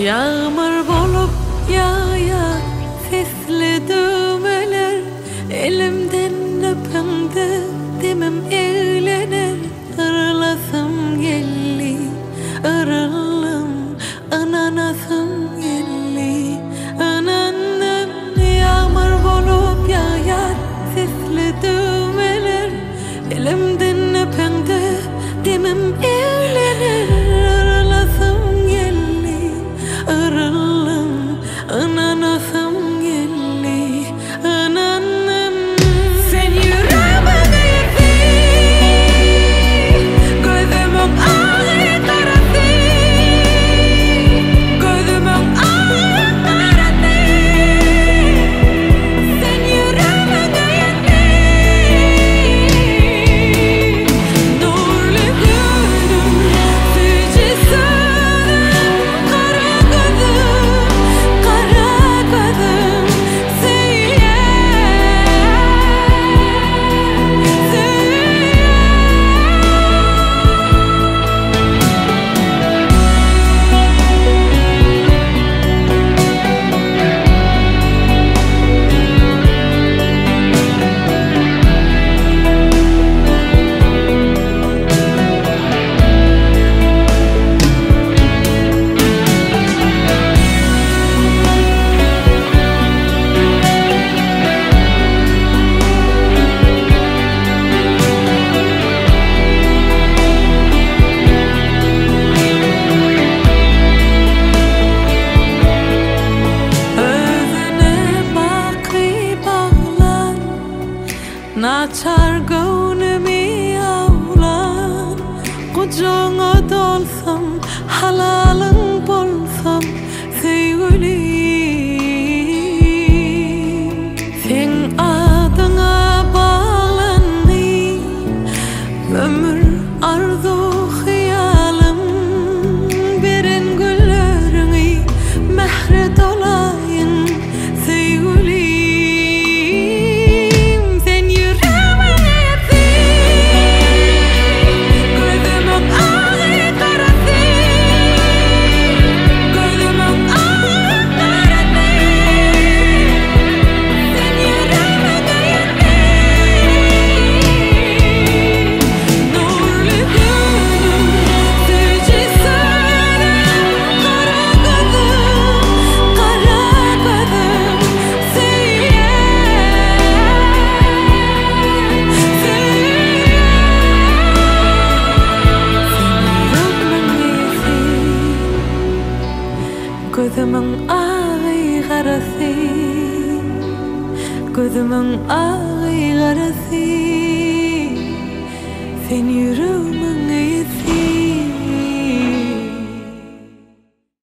Yağmur bolup yağar sesli düğmeler, elimden öpündü demim eğlenir. Irlasım gelli, ırılım ananasım gelli, ananım. Yağmur bolup yağar sesli düğmeler, elimden öpündü demim eğlenir. Irlasım gelli, ırılım ananasım gelli, ananım. Sen yüreğime değdin, gözümün ağı karası, gözümün ağı karası. Sen yüreğime değdin, nurlu gönlüm, sıcı sönüm, kara gözüm, Naçar gönlümü avlan, kucağına dolsam, halalın bolsam sevgilim. Sen adına bağlandım, ömür arzu hayalim. Beren güllerini mehre dolayın sevgilim. Gözümün ağı karası, gözümün ağı karası. Sen yüreğimin iyisi.